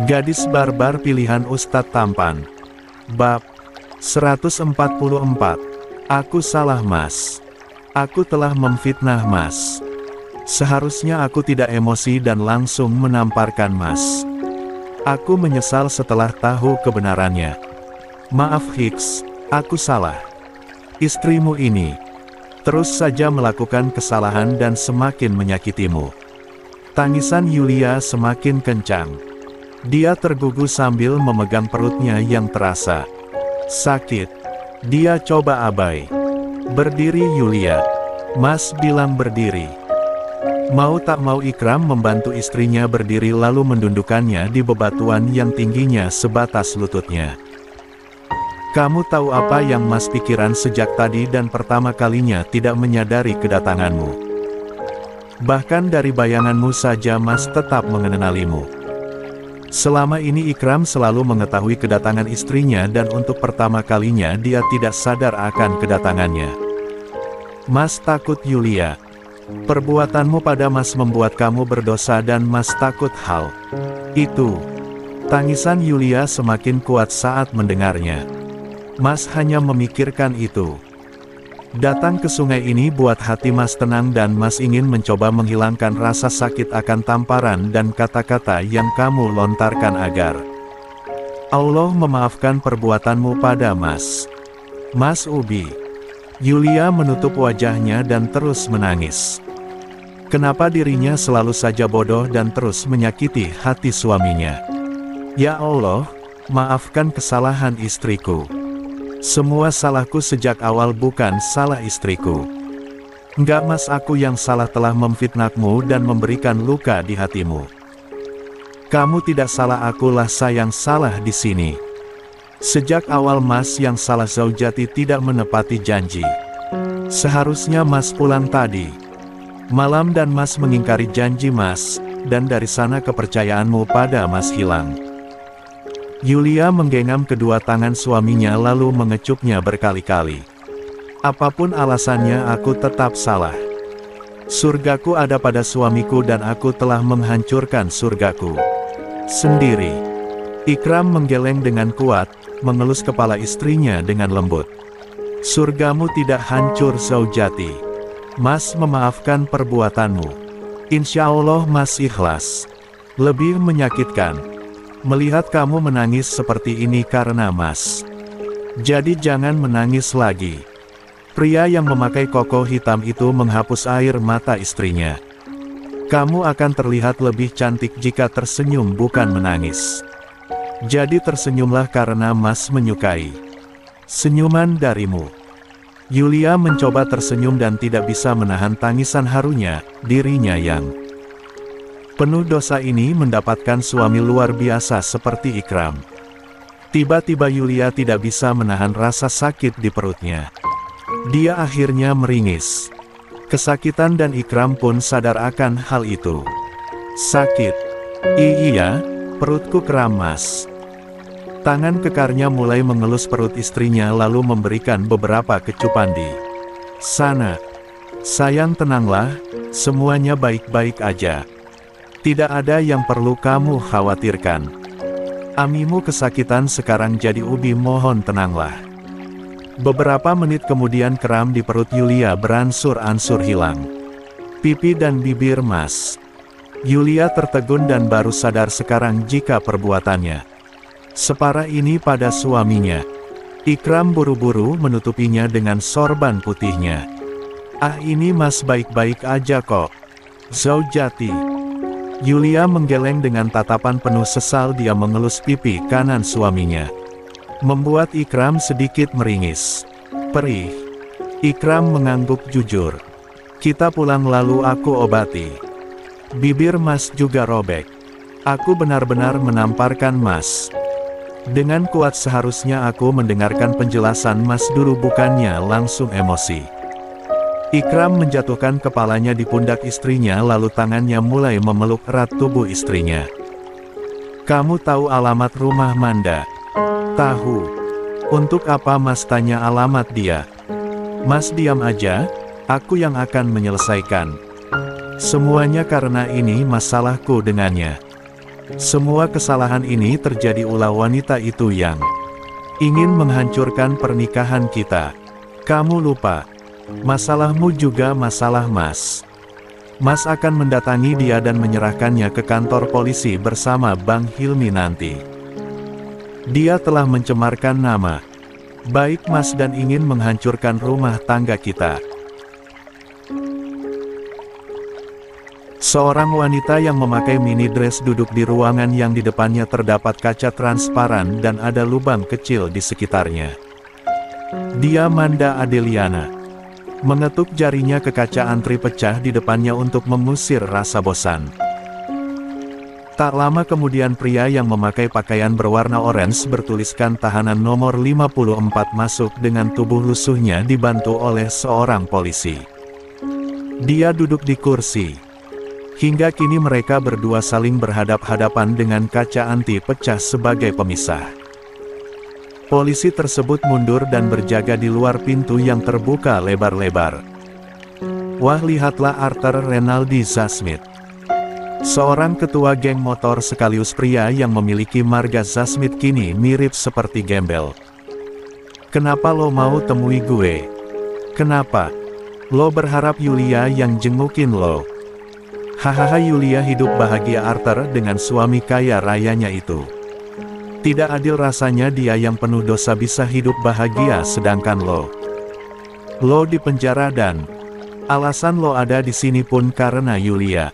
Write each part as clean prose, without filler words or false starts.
Gadis barbar pilihan Ustadz Tampan. Bab 144. Aku salah Mas. Aku telah memfitnah Mas. Seharusnya aku tidak emosi dan langsung menamparkan Mas. Aku menyesal setelah tahu kebenarannya. Maaf Hicks, aku salah. Istrimu ini terus saja melakukan kesalahan dan semakin menyakitimu. Tangisan Yulia semakin kencang. Dia tergugu sambil memegang perutnya yang terasa sakit. Dia coba abai. Berdiri Yulia. Mas bilang berdiri. Mau tak mau Ikram membantu istrinya berdiri lalu mendundukkannya di bebatuan yang tingginya sebatas lututnya. Kamu tahu apa yang Mas pikiran sejak tadi dan pertama kalinya tidak menyadari kedatanganmu. Bahkan dari bayanganmu saja Mas tetap mengenalimu. Selama ini Ikram selalu mengetahui kedatangan istrinya dan untuk pertama kalinya dia tidak sadar akan kedatangannya. Mas takut Yulia. Perbuatanmu pada Mas membuat kamu berdosa dan Mas takut hal itu. Tangisan Yulia semakin kuat saat mendengarnya. Mas hanya memikirkan itu. Datang ke sungai ini buat hati Mas tenang dan Mas ingin mencoba menghilangkan rasa sakit akan tamparan dan kata-kata yang kamu lontarkan agar Allah memaafkan perbuatanmu pada Mas. Mas Ubi. Yulia menutup wajahnya dan terus menangis. Kenapa dirinya selalu saja bodoh dan terus menyakiti hati suaminya? Ya Allah, maafkan kesalahan istriku. Semua salahku sejak awal bukan salah istriku. Enggak Mas, aku yang salah telah memfitnahmu dan memberikan luka di hatimu. Kamu tidak salah, akulah yang salah di sini. Sejak awal Mas yang salah, Zaujati tidak menepati janji. Seharusnya Mas pulang tadi malam dan Mas mengingkari janji Mas, dan dari sana kepercayaanmu pada Mas hilang. Yulia menggenggam kedua tangan suaminya lalu mengecupnya berkali-kali. Apapun alasannya aku tetap salah. Surgaku ada pada suamiku dan aku telah menghancurkan surgaku sendiri. Ikram menggeleng dengan kuat, mengelus kepala istrinya dengan lembut. Surgamu tidak hancur Zaujati. Mas memaafkan perbuatanmu. Insya Allah Mas ikhlas. Lebih menyakitkan melihat kamu menangis seperti ini karena Mas. Jadi jangan menangis lagi. Pria yang memakai koko hitam itu menghapus air mata istrinya. Kamu akan terlihat lebih cantik jika tersenyum bukan menangis. Jadi tersenyumlah karena Mas menyukai senyuman darimu. Yulia mencoba tersenyum dan tidak bisa menahan tangisan harunya. Dirinya yang penuh dosa ini mendapatkan suami luar biasa seperti Ikram. Tiba-tiba Yulia tidak bisa menahan rasa sakit di perutnya. Dia akhirnya meringis. Kesakitan dan Ikram pun sadar akan hal itu. Sakit. Iya, perutku kram Mas. Tangan kekarnya mulai mengelus perut istrinya lalu memberikan beberapa kecupan di sana. Sayang tenanglah, semuanya baik-baik aja. Tidak ada yang perlu kamu khawatirkan. Amimu kesakitan sekarang jadi Ubi, mohon tenanglah. Beberapa menit kemudian kram di perut Yulia beransur-ansur hilang. Pipi dan bibir Mas. Yulia tertegun dan baru sadar sekarang jika perbuatannya separah ini pada suaminya. Ikram buru-buru menutupinya dengan sorban putihnya. Ah, ini Mas baik-baik aja kok Zaujati. Yulia menggeleng dengan tatapan penuh sesal. Dia mengelus pipi kanan suaminya, membuat Ikram sedikit meringis. Perih. Ikram mengangguk jujur. Kita pulang lalu aku obati. Bibir Mas juga robek. Aku benar-benar menamparkan Mas. Dengan kuat seharusnya aku mendengarkan penjelasan Mas dulu bukannya langsung emosi. Ikram menjatuhkan kepalanya di pundak istrinya lalu tangannya mulai memeluk erat tubuh istrinya. Kamu tahu alamat rumah Manda? Tahu. Untuk apa Mas tanya alamat dia? Mas diam aja, aku yang akan menyelesaikan. Semuanya karena ini masalahku dengannya. Semua kesalahan ini terjadi ulah wanita itu yang ingin menghancurkan pernikahan kita. Kamu lupa, masalahmu juga masalah Mas. Mas akan mendatangi dia dan menyerahkannya ke kantor polisi bersama Bang Hilmi nanti. Dia telah mencemarkan nama baik Mas dan ingin menghancurkan rumah tangga kita. Seorang wanita yang memakai mini dress duduk di ruangan yang di depannya terdapat kaca transparan dan ada lubang kecil di sekitarnya. Dia Manda Adeliana. Mengetuk jarinya ke kaca antri pecah di depannya untuk mengusir rasa bosan. Tak lama kemudian pria yang memakai pakaian berwarna orange bertuliskan tahanan nomor 54 masuk dengan tubuh lusuhnya dibantu oleh seorang polisi. Dia duduk di kursi. Hingga kini mereka berdua saling berhadap-hadapan dengan kaca anti pecah sebagai pemisah. Polisi tersebut mundur dan berjaga di luar pintu yang terbuka lebar-lebar. Wah, lihatlah Arthur Renaldi Zasmith. Seorang ketua geng motor sekaligus pria yang memiliki marga Zasmith kini mirip seperti gembel. Kenapa lo mau temui gue? Kenapa? Lo berharap Yulia yang jengukin lo? Hahaha, Yulia hidup bahagia Arthur dengan suami kaya rayanya itu. Tidak adil rasanya dia yang penuh dosa bisa hidup bahagia sedangkan lo di penjara dan alasan lo ada di sini pun karena Yulia.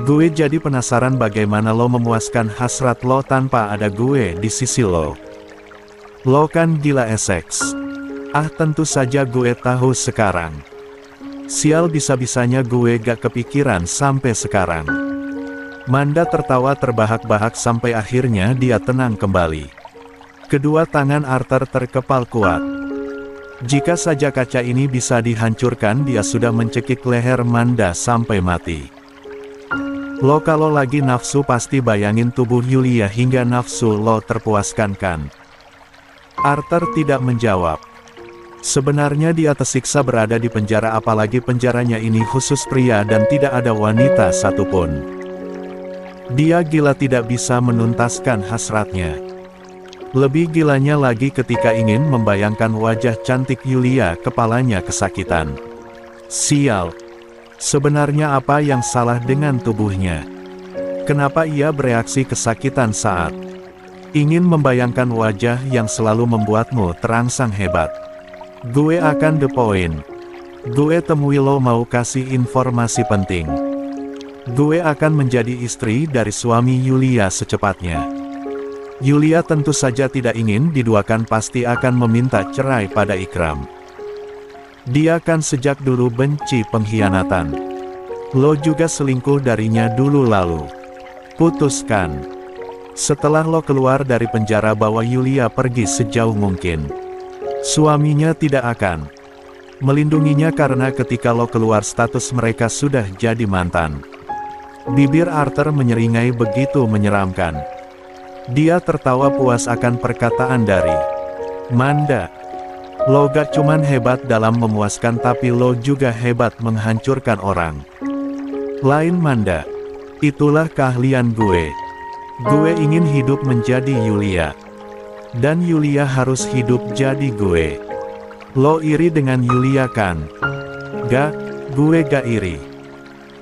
Gue jadi penasaran bagaimana lo memuaskan hasrat lo tanpa ada gue di sisi lo. Lo kan gila Essex. Ah, tentu saja gue tahu sekarang. Sial, bisa-bisanya gue gak kepikiran sampai sekarang. Manda tertawa terbahak-bahak sampai akhirnya dia tenang kembali. Kedua tangan Arthur terkepal kuat. Jika saja kaca ini bisa dihancurkan, dia sudah mencekik leher Manda sampai mati. Lo kalau lagi nafsu pasti bayangin tubuh Yulia hingga nafsu lo terpuaskan kan? Arthur tidak menjawab. Sebenarnya dia tersiksa berada di penjara, apalagi penjaranya ini khusus pria dan tidak ada wanita satupun. Dia gila tidak bisa menuntaskan hasratnya. Lebih gilanya lagi ketika ingin membayangkan wajah cantik Yulia, kepalanya kesakitan. Sial. Sebenarnya apa yang salah dengan tubuhnya? Kenapa ia bereaksi kesakitan saat ingin membayangkan wajah yang selalu membuatmu terangsang hebat? Gue akan the point. Gue temui lo, mau kasih informasi penting. Gue akan menjadi istri dari suami Yulia secepatnya. Yulia tentu saja tidak ingin diduakan, pasti akan meminta cerai pada Ikram. Dia kan sejak dulu benci pengkhianatan. Lo juga selingkuh darinya dulu lalu. Putuskan. Setelah lo keluar dari penjara bawa Yulia pergi sejauh mungkin. Suaminya tidak akan melindunginya karena ketika lo keluar status mereka sudah jadi mantan. Bibir Arthur menyeringai begitu menyeramkan. Dia tertawa puas akan perkataan dari Manda. Lo gak cuman hebat dalam memuaskan, tapi lo juga hebat menghancurkan orang lain Manda. Itulah keahlian gue. Gue ingin hidup menjadi Yulia. Dan Yulia harus hidup jadi gue. Lo iri dengan Yulia kan? Gak, gue gak iri.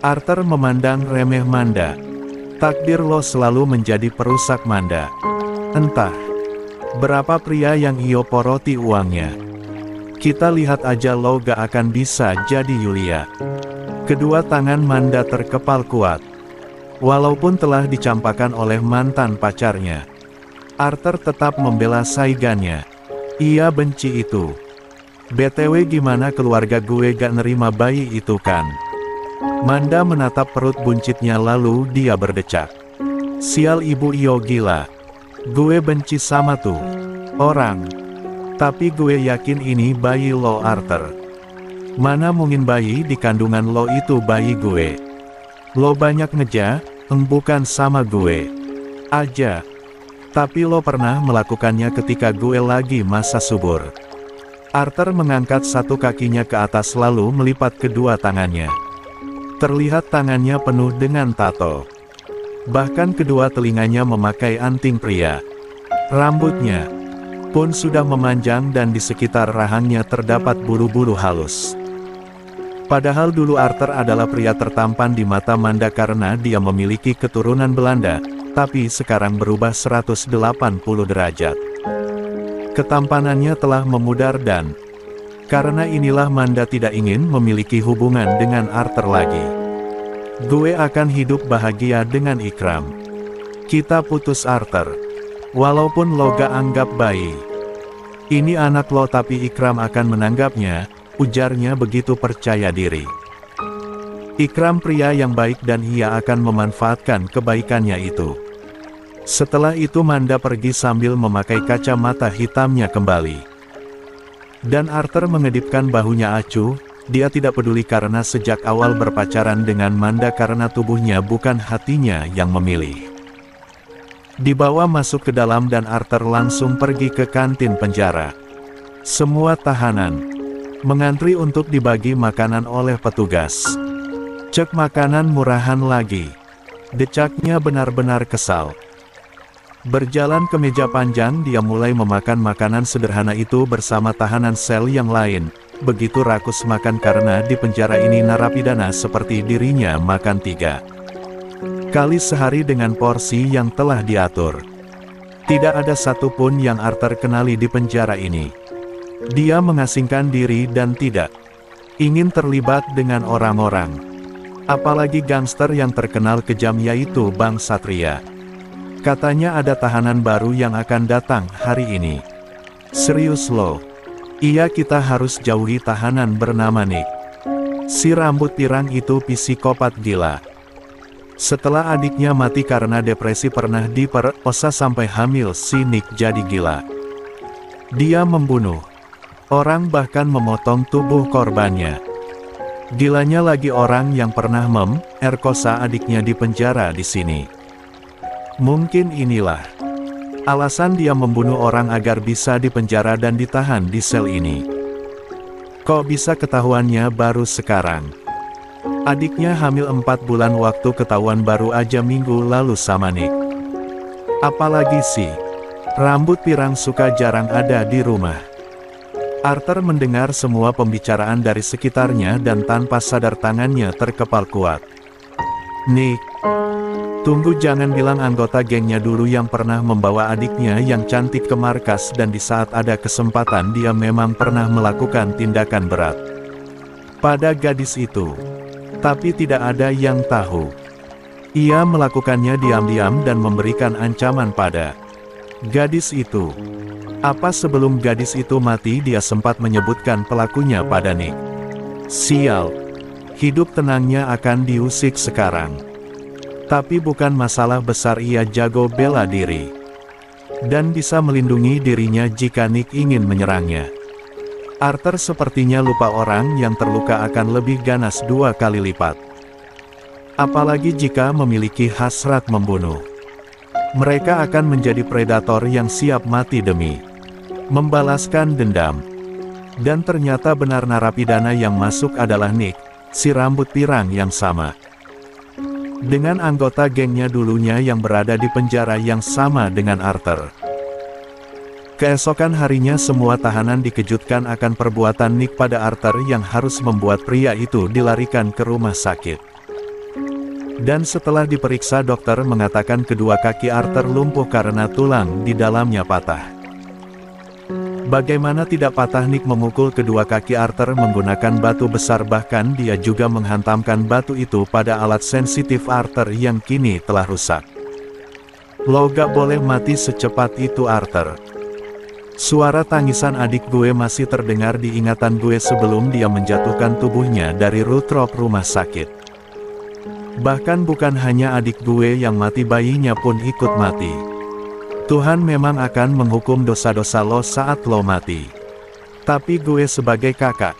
Arthur memandang remeh Manda. Takdir lo selalu menjadi perusak Manda. Entah berapa pria yang iyo poroti uangnya. Kita lihat aja lo gak akan bisa jadi Yulia. Kedua tangan Manda terkepal kuat. Walaupun telah dicampakan oleh mantan pacarnya, Arthur tetap membela saingannya. Ia benci itu. BTW gimana keluarga gue gak nerima bayi itu kan? Manda menatap perut buncitnya lalu dia berdecak. Sial, ibu iyo gila. Gue benci sama tuh orang. Tapi gue yakin ini bayi lo Arthur. Mana mungkin bayi di kandungan lo itu bayi gue. Lo banyak bukan sama gue aja. Tapi lo pernah melakukannya ketika gue lagi masa subur. Arthur mengangkat satu kakinya ke atas lalu melipat kedua tangannya. Terlihat tangannya penuh dengan tato. Bahkan kedua telinganya memakai anting pria. Rambutnya pun sudah memanjang dan di sekitar rahangnya terdapat bulu-bulu halus. Padahal dulu Arthur adalah pria tertampan di mata Manda karena dia memiliki keturunan Belanda, tapi sekarang berubah 180 derajat. Ketampanannya telah memudar dan karena inilah Manda tidak ingin memiliki hubungan dengan Arthur lagi. Gue akan hidup bahagia dengan Ikram. Kita putus Arthur. Walaupun lo gak anggap bayi. Ini anak lo tapi Ikram akan menanggapnya, ujarnya begitu percaya diri. Ikram pria yang baik dan ia akan memanfaatkan kebaikannya itu. Setelah itu Manda pergi sambil memakai kacamata hitamnya kembali. Dan Arthur mengedipkan bahunya acuh, dia tidak peduli karena sejak awal berpacaran dengan Manda karena tubuhnya bukan hatinya yang memilih. Dibawa masuk ke dalam dan Arthur langsung pergi ke kantin penjara. Semua tahanan mengantri untuk dibagi makanan oleh petugas. Cek makanan murahan lagi. Decaknya benar-benar kesal. Berjalan ke meja panjang dia mulai memakan makanan sederhana itu bersama tahanan sel yang lain. Begitu rakus makan karena di penjara ini narapidana seperti dirinya makan 3 kali sehari dengan porsi yang telah diatur. Tidak ada satupun yang Arthur kenali di penjara ini. Dia mengasingkan diri dan tidak ingin terlibat dengan orang-orang. Apalagi gangster yang terkenal kejam yaitu Bang Satria. Katanya ada tahanan baru yang akan datang hari ini. Serius lo? Iya, kita harus jauhi tahanan bernama Nick. Si rambut pirang itu psikopat gila. Setelah adiknya mati karena depresi pernah diperkosa sampai hamil, si Nick jadi gila. Dia membunuh orang bahkan memotong tubuh korbannya. Gilanya lagi orang yang pernah memperkosa adiknya di penjara di sini. Mungkin inilah alasan dia membunuh orang agar bisa dipenjara dan ditahan di sel ini. Kok bisa ketahuannya baru sekarang? Adiknya hamil 4 bulan waktu ketahuan baru aja minggu lalu sama Nick. Apalagi si rambut pirang suka jarang ada di rumah. Arthur mendengar semua pembicaraan dari sekitarnya dan tanpa sadar tangannya terkepal kuat. Nick, tunggu, jangan bilang anggota gengnya dulu yang pernah membawa adiknya yang cantik ke markas dan di saat ada kesempatan dia memang pernah melakukan tindakan berat pada gadis itu. Tapi tidak ada yang tahu. Ia melakukannya diam-diam dan memberikan ancaman pada gadis itu. Apa sebelum gadis itu mati dia sempat menyebutkan pelakunya pada Nick. Sial. Hidup tenangnya akan diusik sekarang. Tapi bukan masalah besar, ia jago bela diri. Dan bisa melindungi dirinya jika Nick ingin menyerangnya. Arthur sepertinya lupa orang yang terluka akan lebih ganas 2 kali lipat. Apalagi jika memiliki hasrat membunuh. Mereka akan menjadi predator yang siap mati demi membalaskan dendam. Dan ternyata benar narapidana yang masuk adalah Nick, si rambut pirang yang sama dengan anggota gengnya dulunya yang berada di penjara yang sama dengan Arthur. Keesokan harinya semua tahanan dikejutkan akan perbuatan Nick pada Arthur yang harus membuat pria itu dilarikan ke rumah sakit. Dan setelah diperiksa dokter mengatakan kedua kaki Arthur lumpuh karena tulang di dalamnya patah. Bagaimana tidak patah, Nick memukul kedua kaki Arthur menggunakan batu besar, bahkan dia juga menghantamkan batu itu pada alat sensitif Arthur yang kini telah rusak. Lo gak boleh mati secepat itu Arthur. Suara tangisan adik gue masih terdengar di ingatan gue sebelum dia menjatuhkan tubuhnya dari rooftop rumah sakit. Bahkan bukan hanya adik gue yang mati, bayinya pun ikut mati. Tuhan memang akan menghukum dosa-dosa lo saat lo mati. Tapi gue sebagai kakak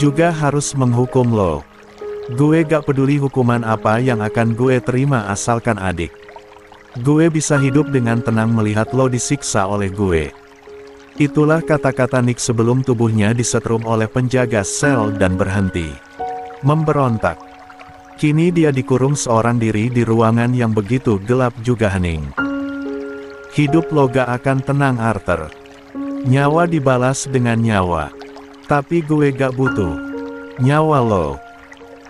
juga harus menghukum lo. Gue gak peduli hukuman apa yang akan gue terima asalkan adik gue bisa hidup dengan tenang melihat lo disiksa oleh gue. Itulah kata-kata Nick sebelum tubuhnya disetrum oleh penjaga sel dan berhenti memberontak. Kini dia dikurung seorang diri di ruangan yang begitu gelap juga hening. Hidup lo gak akan tenang Arthur. Nyawa dibalas dengan nyawa. Tapi gue gak butuh nyawa lo.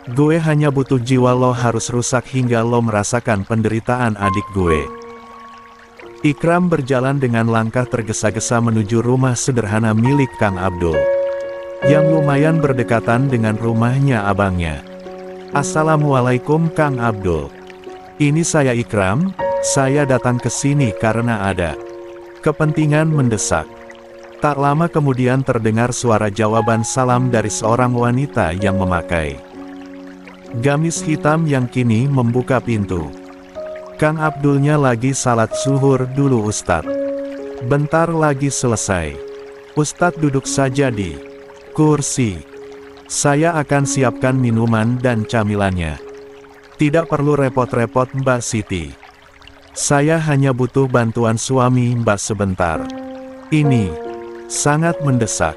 Gue hanya butuh jiwa lo harus rusak hingga lo merasakan penderitaan adik gue. Ikram berjalan dengan langkah tergesa-gesa menuju rumah sederhana milik Kang Abdul, yang lumayan berdekatan dengan rumahnya abangnya. Assalamualaikum Kang Abdul. Ini saya Ikram, saya datang ke sini karena ada kepentingan mendesak. Tak lama kemudian terdengar suara jawaban salam dari seorang wanita yang memakai gamis hitam yang kini membuka pintu. Kang Abdulnya lagi salat zuhur dulu Ustadz. Bentar lagi selesai. Ustadz duduk saja di kursi. Saya akan siapkan minuman dan camilannya. Tidak perlu repot-repot Mbak Siti. Saya hanya butuh bantuan suami Mbak sebentar. Ini sangat mendesak.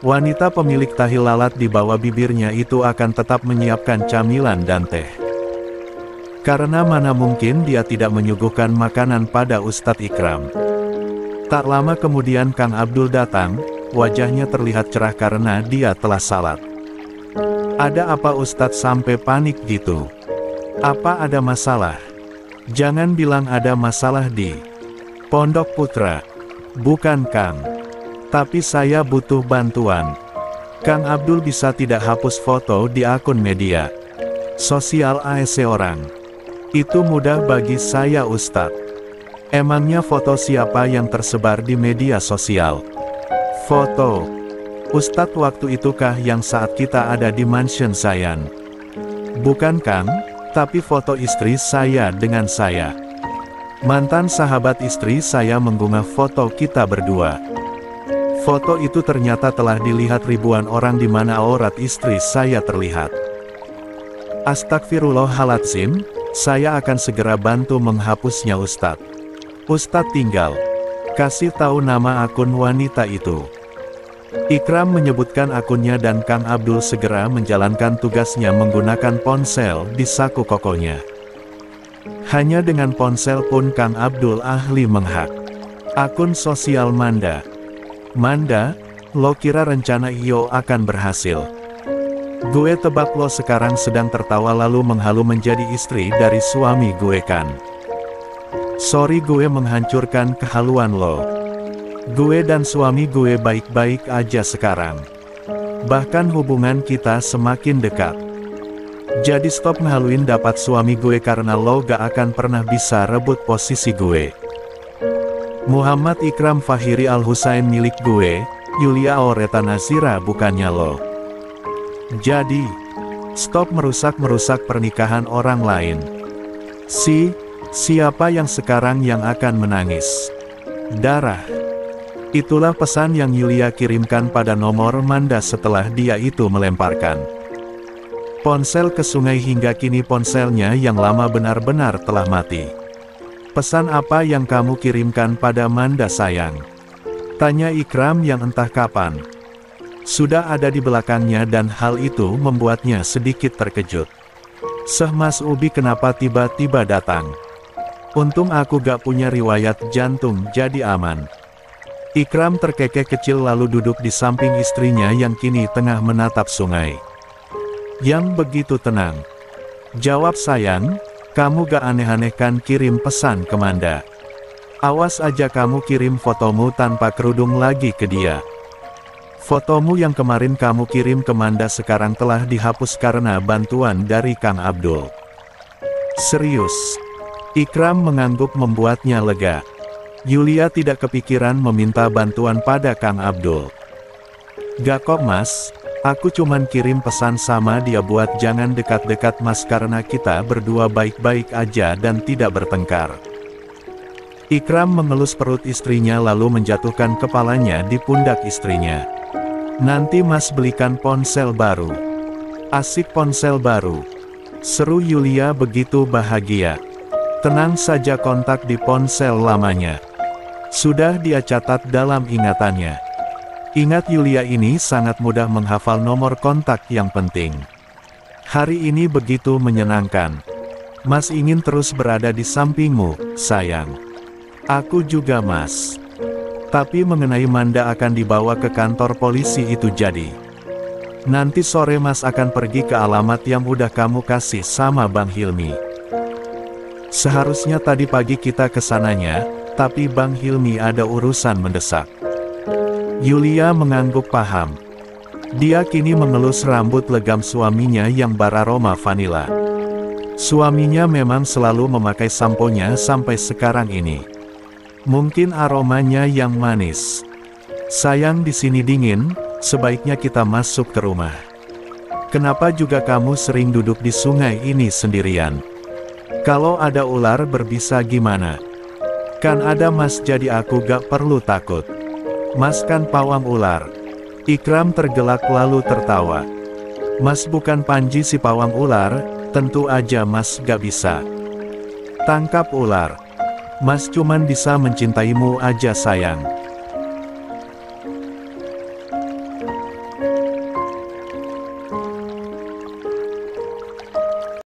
Wanita pemilik tahi lalat di bawah bibirnya itu akan tetap menyiapkan camilan dan teh. Karena mana mungkin dia tidak menyuguhkan makanan pada Ustadz Ikram. Tak lama kemudian Kang Abdul datang. Wajahnya terlihat cerah karena dia telah salat. Ada apa Ustadz sampai panik gitu? Apa ada masalah? Jangan bilang ada masalah di Pondok Putra. Bukan Kang. Tapi saya butuh bantuan. Kang Abdul bisa tidak hapus foto di akun media sosial ASC orang. Itu mudah bagi saya Ustadz. Emangnya foto siapa yang tersebar di media sosial? Foto Ustadz waktu itukah yang saat kita ada di mansion Zayan? Bukan Kang, tapi foto istri saya dengan saya. Mantan sahabat istri saya mengunggah foto kita berdua. Foto itu ternyata telah dilihat ribuan orang di mana aurat istri saya terlihat. Astagfirullahaladzim, saya akan segera bantu menghapusnya Ustadz. Ustadz tinggal kasih tahu nama akun wanita itu. Ikram menyebutkan akunnya dan Kang Abdul segera menjalankan tugasnya menggunakan ponsel di saku kokonya. Hanya dengan ponsel pun Kang Abdul ahli menghack akun sosial Manda. Manda, lo kira rencana iyo akan berhasil? Gue tebak lo sekarang sedang tertawa lalu menghalu menjadi istri dari suami gue kan? Sorry gue menghancurkan kehaluan lo. Gue dan suami gue baik-baik aja sekarang. Bahkan hubungan kita semakin dekat. Jadi stop ngehaluin dapat suami gue karena lo gak akan pernah bisa rebut posisi gue. Muhammad Ikram Fahiri Al-Husain milik gue, Yulia Aureta Nazira bukannya lo. Jadi, stop merusak-merusak pernikahan orang lain. Siapa yang sekarang yang akan menangis? Darah. Itulah pesan yang Yulia kirimkan pada nomor Manda setelah dia itu melemparkan ponsel ke sungai hingga kini ponselnya yang lama benar-benar telah mati. Pesan apa yang kamu kirimkan pada Manda sayang? Tanya Ikram yang entah kapan sudah ada di belakangnya dan hal itu membuatnya sedikit terkejut. Mas Ubi kenapa tiba-tiba datang? Untung aku gak punya riwayat jantung jadi aman. Ikram terkekeh kecil lalu duduk di samping istrinya yang kini tengah menatap sungai yang begitu tenang. Jawab sayang, kamu gak aneh-aneh kan kirim pesan ke Manda? Awas aja kamu kirim fotomu tanpa kerudung lagi ke dia. Fotomu yang kemarin kamu kirim ke Manda sekarang telah dihapus karena bantuan dari Kang Abdul. Serius? Ikram mengangguk membuatnya lega. Yulia tidak kepikiran meminta bantuan pada Kang Abdul. Gak kok mas, aku cuman kirim pesan sama dia buat jangan dekat-dekat mas karena kita berdua baik-baik aja dan tidak bertengkar. Ikram mengelus perut istrinya lalu menjatuhkan kepalanya di pundak istrinya. Nanti mas belikan ponsel baru. Asik ponsel baru. Seru Yulia begitu bahagia. Tenang saja kontak di ponsel lamanya sudah dia catat dalam ingatannya. Ingat Yulia ini sangat mudah menghafal nomor kontak yang penting. Hari ini begitu menyenangkan. Mas ingin terus berada di sampingmu, sayang. Aku juga, Mas. Tapi mengenai Manda akan dibawa ke kantor polisi itu jadi. Nanti sore Mas akan pergi ke alamat yang udah kamu kasih sama Bang Hilmi. Seharusnya tadi pagi kita ke sananya, tapi Bang Hilmi ada urusan mendesak. Yulia mengangguk paham. Dia kini mengelus rambut legam suaminya yang beraroma vanila. Suaminya memang selalu memakai samponya sampai sekarang ini. Mungkin aromanya yang manis. Sayang, di sini dingin, sebaiknya kita masuk ke rumah. Kenapa juga kamu sering duduk di sungai ini sendirian? Kalau ada ular berbisa gimana? Kan ada Mas, jadi aku gak perlu takut. Mas kan pawang ular. Ikram tergelak lalu tertawa. Mas bukan Panji si pawang ular, tentu aja Mas gak bisa tangkap ular. Mas cuman bisa mencintaimu aja sayang.